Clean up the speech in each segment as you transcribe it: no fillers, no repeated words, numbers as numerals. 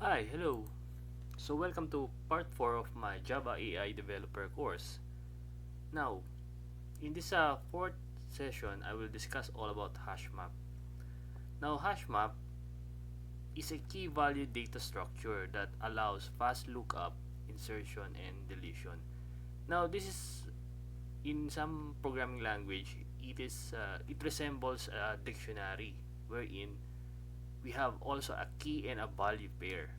Hi, hello. So welcome to part 4 of my Java AI developer course. Now, in this fourth session, I will discuss all about HashMap. Now, HashMap is a key value data structure that allows fast lookup, insertion, and deletion. Now, this is in some programming language, it resembles a dictionary wherein we have also a key and a value pair.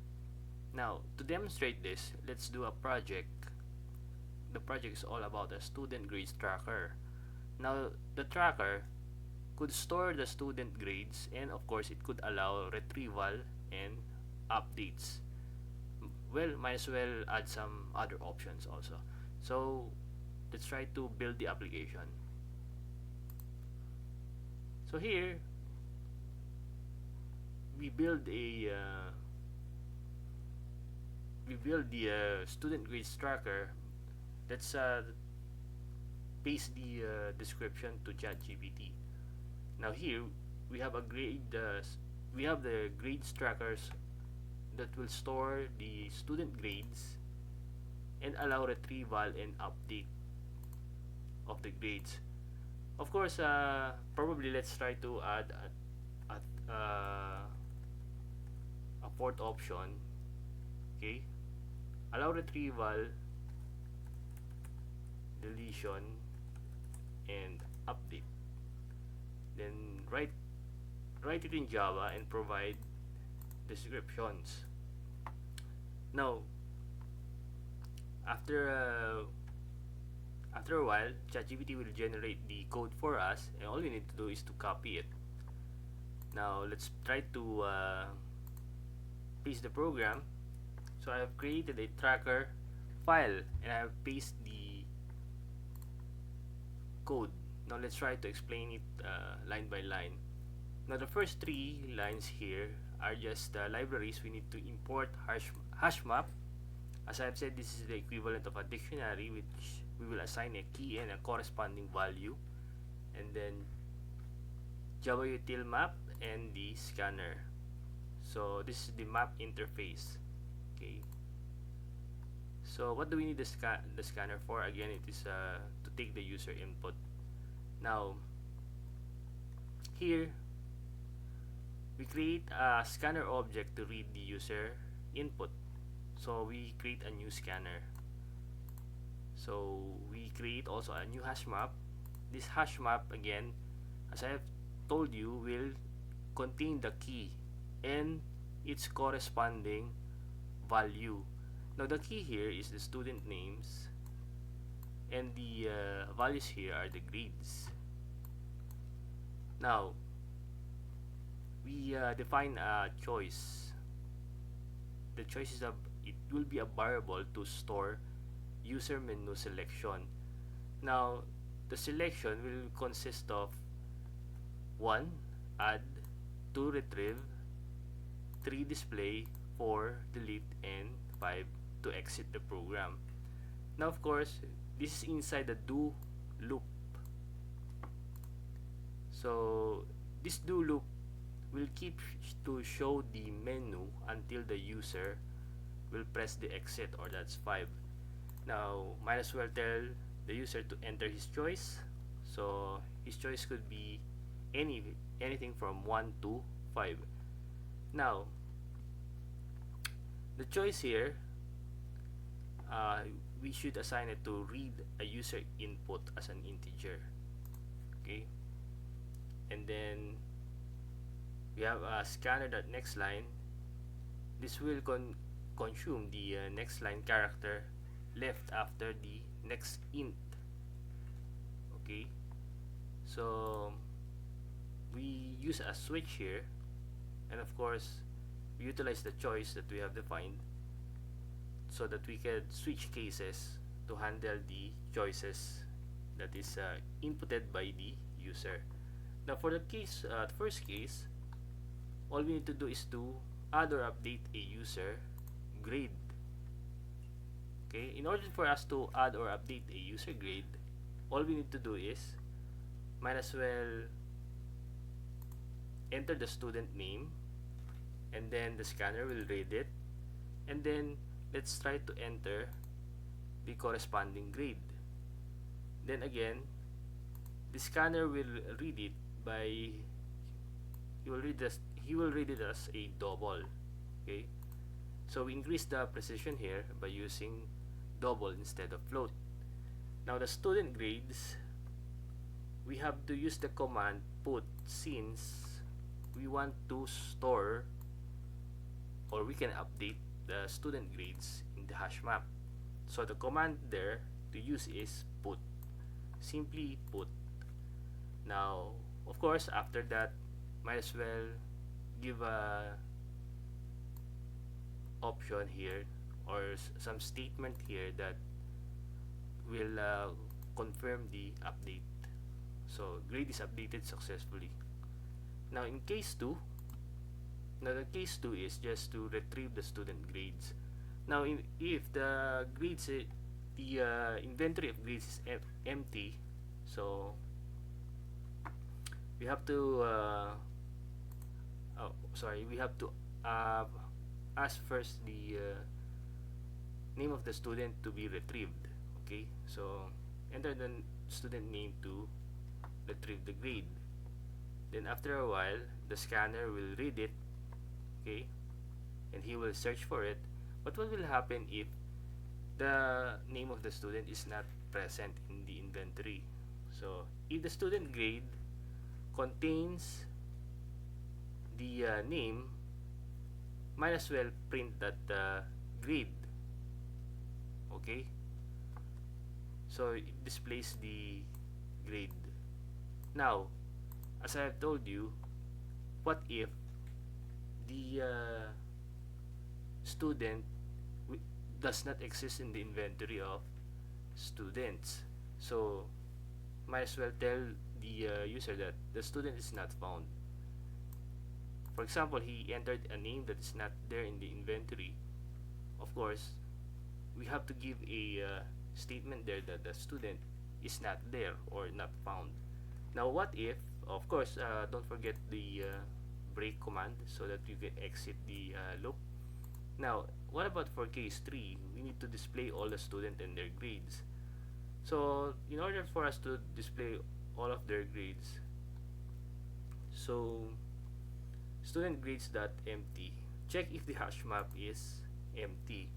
Now, to demonstrate this, let's do a project. The project is all about a student grades tracker. Now, the tracker could store the student grades, and of course it could allow retrieval and updates. Well, might as well add some other options also. So let's try to build the application. So here we build a we build the student grades tracker. Let's paste the description to ChatGPT. Now here we have a we have the grades trackers that will store the student grades and allow retrieval and update of the grades. Of course, probably let's try to add a fourth option. Okay, allow retrieval, deletion, and update. Then write it in Java and provide descriptions. Now, after uh, after a while, ChatGPT will generate the code for us, and all we need to do is to copy it. Now, let's try to paste the program. So I have created a tracker file, and I have pasted the code. Now let's try to explain it line by line. Now the first three lines here are just libraries we need to import hashmap. As I've said, this is the equivalent of a dictionary which we will assign a key and a corresponding value, and then Java util map and the scanner. So this is the map interface. Okay. So what do we need the scanner for? Again, it is to take the user input. Now here we create a scanner object to read the user input. So we create a new scanner. So we create also a new hash map. This hash map, again, as I have told you, will contain the key and its corresponding value. Now the key here is the student names, and the values here are the grades. Now we define a choice. The choice is it will be a variable to store user menu selection. Now the selection will consist of 1 add, 2 retrieve, 3 display, 4 delete, and 5 to exit the program. Now of course this is inside the do loop. So this do loop will keep to show the menu until the user will press the exit, or that's 5. Now might as well tell the user to enter his choice. So his choice could be anything from 1 to 5. Now the choice here, we should assign it to read a user input as an integer. Okay, and then we have a scanner that next line. This will consume the next line character left after the next int. Okay, so we use a switch here, and of course we utilize the choice that we have defined so that we can switch cases to handle the choices that is inputted by the user. Now for the first case, all we need to do is to add or update a user grade. Okay, in order for us to add or update a user grade, all we need to do is might as well enter the student name, and then the scanner will read it, and then let's try to enter the corresponding grade. Then again, the scanner will read it by he will read it as a double. Okay, so we increase the precision here by using double instead of float. Now the student grades, we have to use the command put, since we want to store or we can update the student grades in the hash map. So the command there to use is put, simply put. Now of course after that, might as well give a option here or some statement here that will confirm the update. So grade is updated successfully. Now in case 2, now the case 2 is just to retrieve the student grades. Now if the grades, the inventory of grades is empty, so we have to we have to ask first the name of the student to be retrieved. Okay, so enter the student name to retrieve the grade. Then after a while, the scanner will read it, okay, and he will search for it. But what will happen if the name of the student is not present in the inventory? So if the student grade contains the name, might as well print that grade. Okay, so it displays the grade. Now as I have told you, what if the student does not exist in the inventory of students? So might as well tell the user that the student is not found. For example, he entered a name that is not there in the inventory. Of course, we have to give a statement there that the student is not there or not found. Now what if, of course, don't forget the break command so that you can exit the loop. Now what about for case 3? We need to display all the student and their grades. So in order for us to display all of their grades, so student grades dot empty, check if the hash map is empty.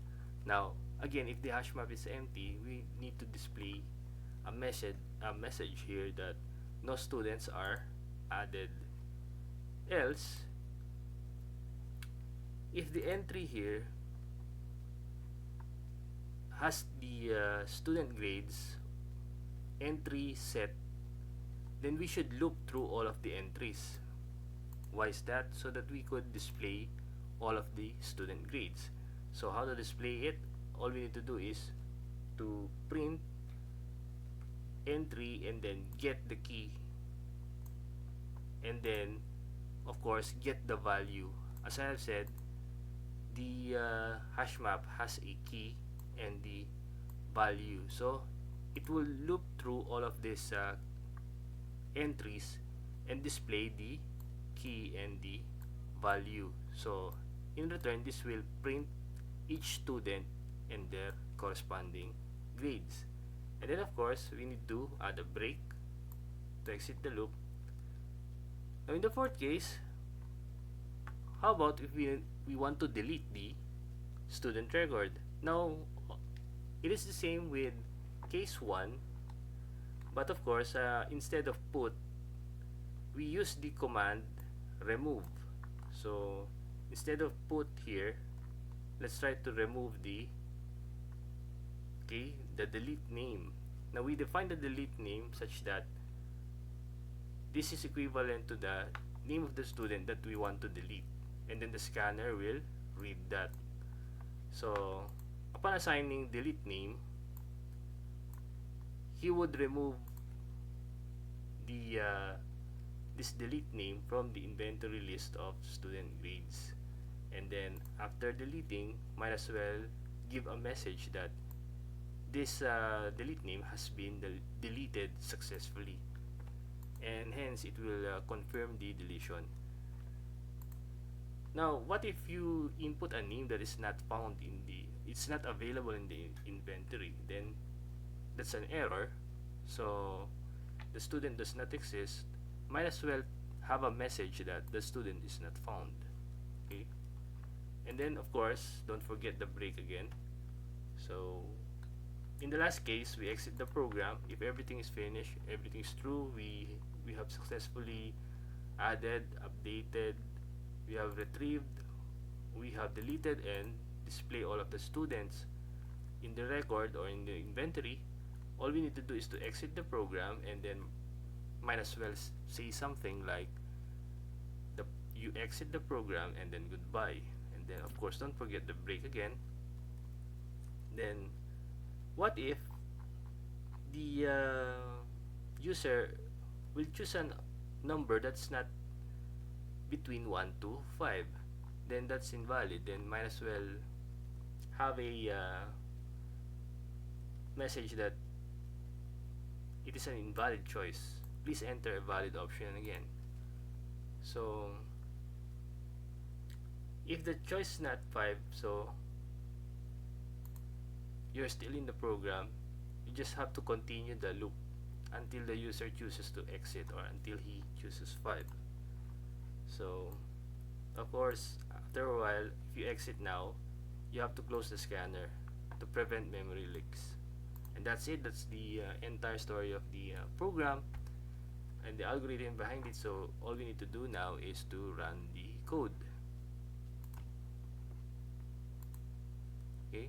Now again, if the hash map is empty, we need to display a message here that no students are added. Else, if the entry here has the student grades entry set, then we should loop through all of the entries. Why is that? So that we could display all of the student grades. So how to display it? All we need to do is to print entry and then get the key, and then of course get the value. As I have said, the hash map has a key and the value, so it will loop through all of these entries and display the key and the value. So in return, this will print each student and their corresponding grades. And then of course, we need to add a break to exit the loop. Now in the fourth case, how about if we want to delete the student record? Now it is the same with case 1, but of course instead of put, we use the command remove. So instead of put here, let's try to remove the delete name. Now we define the delete name such that this is equivalent to the name of the student that we want to delete, and then the scanner will read that. So upon assigning delete name, he would remove the this delete name from the inventory list of student grades, and then after deleting, might as well give a message that this delete name has been deleted successfully, and hence it will confirm the deletion. Now, what if you input a name that is not found in the, it's not available in the inventory? Then that's an error. So the student does not exist. Might as well have a message that the student is not found. Okay. And then of course, don't forget the break again. So in the last case, we exit the program. If everything is finished, everything is true, we have successfully added, updated, we have retrieved, we have deleted and display all of the students in the record or in the inventory. All we need to do is to exit the program, and then might as well say something like the you exit the program and then goodbye. And then of course, don't forget the break again. Then what if the user will choose a number that's not between 1 to 5? Then that's invalid. Then might as well have a message that it is an invalid choice. Please enter a valid option again. So if the choice is not 5, so you're still in the program. You just have to continue the loop until the user chooses to exit or until he chooses 5. So of course, after a while, if you exit now, you have to close the scanner to prevent memory leaks. And that's it. That's the entire story of the program and the algorithm behind it. So all we need to do now is to run the code. Okay,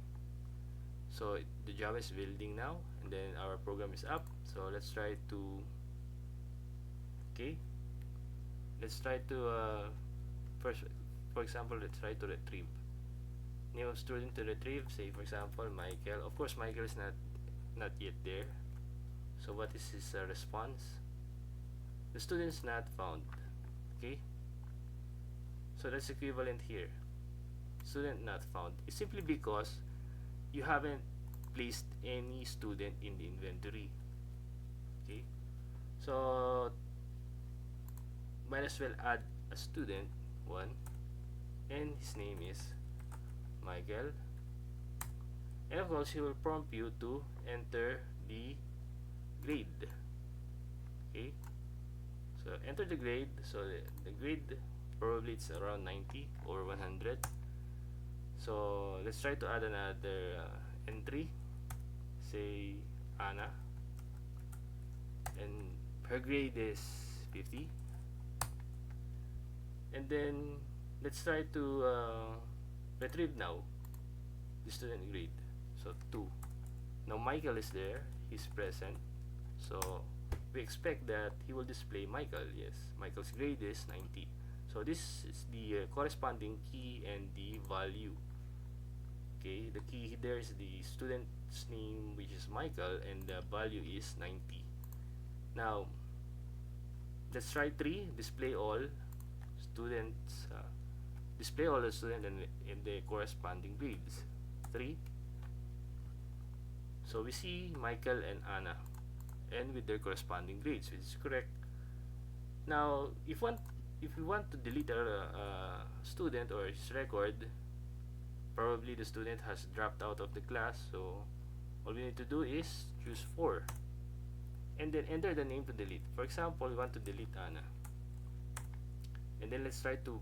so the Java is building now, and then our program is up. So let's try to, okay, let's try to first, for example, let's try to retrieve name of student to retrieve. Say for example Michael. Of course Michael is not yet there. So what is his response? The student is not found. Okay, so that's equivalent here. Student not found. It's simply because you haven't placed any student in the inventory. Okay, so might as well add a student one, and his name is Michael, and of course he will prompt you to enter the grade. Okay, so enter the grade. So the grade probably it's around 90 or 100. So let's try to add another entry, say Anna, and her grade is 50. And then let's try to retrieve now the student grade. So 2. Now Michael is there, he's present, so we expect that he will display Michael. Yes, Michael's grade is 90. So this is the corresponding key and the value. Okay, the key there is the student's name, which is Michael, and the value is 90. Now let's try 3, display all students, display all the students and the corresponding grades. 3. So we see Michael and Anna, and with their corresponding grades, which is correct. Now if we want to delete a student or his record, probably the student has dropped out of the class, so all we need to do is choose 4 and then enter the name to delete. For example, we want to delete Anna, and then let's try to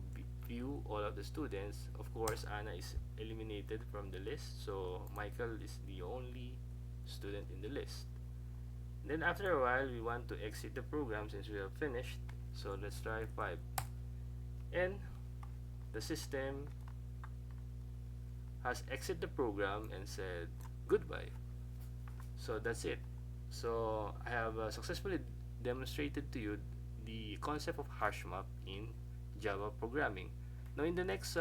view all of the students. Of course Anna is eliminated from the list, so Michael is the only student in the list. Then after a while, we want to exit the program since we have finished. So let's try 5, and the system has exited the program and said goodbye. So that's it. So I have successfully demonstrated to you the concept of HashMap in Java programming. Now in the next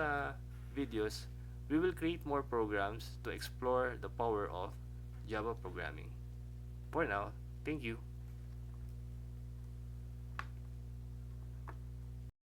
videos, we will create more programs to explore the power of Java programming. For now, thank you.